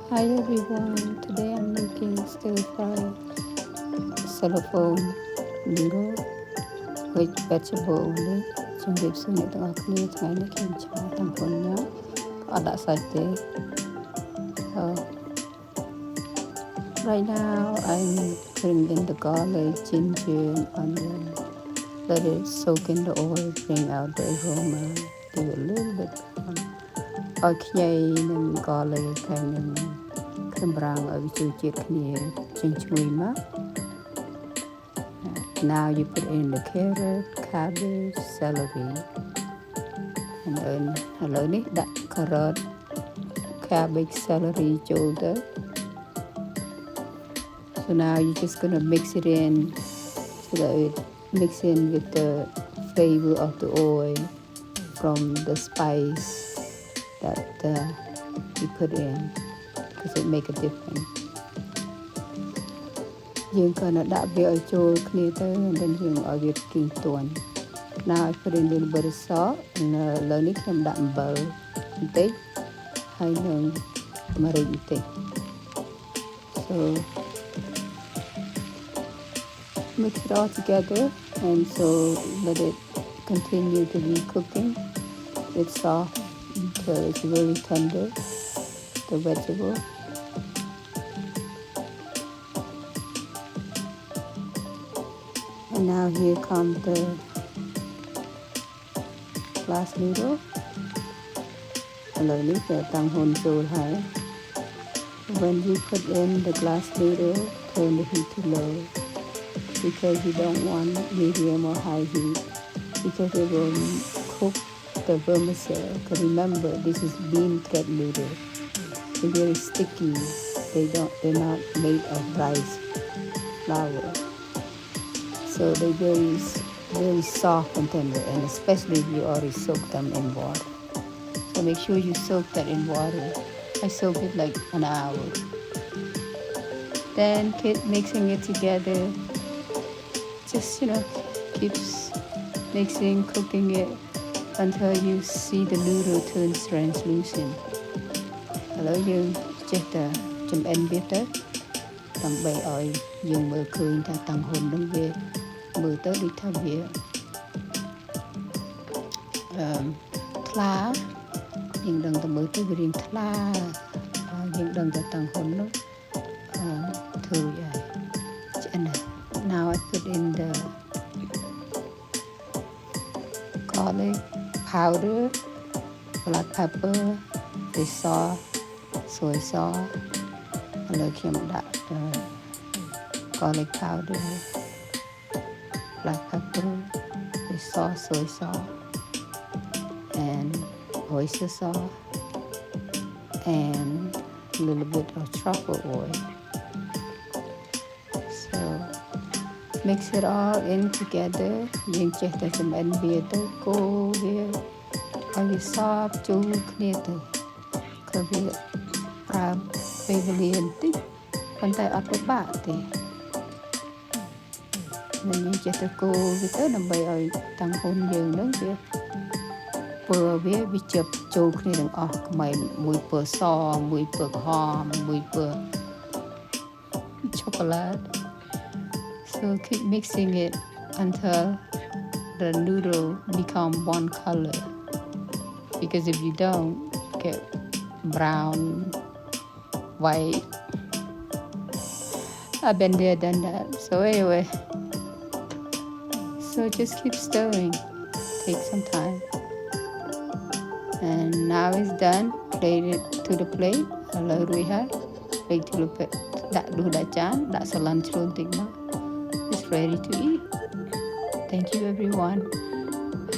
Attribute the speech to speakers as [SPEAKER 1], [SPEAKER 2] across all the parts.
[SPEAKER 1] Hi everyone, today I'm making stir fry cellophane noodle with vegetable only. ជំរាបសួរអ្នកទាំងអស់គ្នាថ្ងៃនេះខ្ញុំឆាតាមប៉ុណ្ណាក៏អត់ដាក់សាច់ទេ Right now I'm putting in the garlic, ginger, and onion. Let it soak in the oil, bring out the aroma, give it a little bit brown. ឲ្យខ្ញីនិង garlic ហើយនឹង ខ្ទឹមប្រាំងឲ្យវាជួយជាតិគ្នាចេញឈ្ងុយមក Now you put in the carrot, cabbage, celery, and then ឥឡូវនេះដាក់ carrot, cabbage, celery ចូលទៅ So now you're just gonna mix it in so that it mix in with the flavor of the oil from the spice that you put in because it make a difference យើងក៏នៅដាក់វាឲ្យចូលគ្នាទៅ and then យើងឲ្យវាគីងទន់ Now I put in a little bit of salt ឥឡូវនេះខ្ញុំដាក់អំបិលបន្តិចហើយនឹងម្រេចបន្តិច So mix it all together and so let it continue to be cooking. It's soft until it's very tender, the vegetable. And now here comes the glass noodle. Hello, this is tang hon chol hai. When you put in the glass noodle, turn the heat to low because you don't want medium or high heat because it will cook the vermicelli. Because remember, this is bean thread noodle. They're very sticky. They're not made of rice flour. So they're very soft and tender, and especially if you already soak them in water. So make sure you soak that in water. I soak it like an hour. Then keep mixing it together. Just, keeps mixing, cooking it until you see the noodle turns translucent. ឥឡូវយើងចេះតែចំអិនវាទៅដើម្បីឲ្យយើងមើលឃើញថាតាំងហ៊ុននឹងវាមើលទៅដូចថាវាថ្លាយើងដឹងតែមើលទៅវារាងថ្លាយើងដឹងតែតាំងហ៊ុននោះធ្វើយ៉ាងឆ្អិន Now I put in the garlic powder, black pepper, fish sauce, soy sauce. I like him that garlic powder, black pepper, fish sauce, soy sauce, and oyster sauce, and a little bit of truffle oil. So mix it all in together. យើងចេះតែចម្អិនវាទៅកូរវាឲ្យវាសព្វចូលគ្នាទៅគឺវាប្រើពេលវេលាបន្តិចប៉ុន្តែអត់ពិបាកទេយើងចេះតែកូរវាទៅដើម្បីឲ្យតាំងហ៊ុនយើងនឹងវាពណ៌វាជាប់ចូលគ្នាទាំងអស់ក្មែមមួយពណ៌សមួយពណ៌ក្រហមមួយពណ៌ chocolate. So keep mixing it until the noodle become one color. Because if you don't, get brown, white. I've been there, done that. So anyway, so just keep stirring. Take some time. And now it's done. Plate it to the plate. Hello, we have. Plate to the plate.ដាក់ដួសដាក់ចានដាក់សាឡាន់ជ្រូកតិចមក It's ready to eat. Thank you everyone.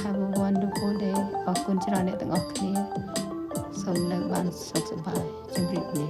[SPEAKER 1] Have a wonderful day. អរគុណច្រើនអ្នកទាំងអស់គ្នាសូមនៅបានសុខសប្បាយជម្រាបលា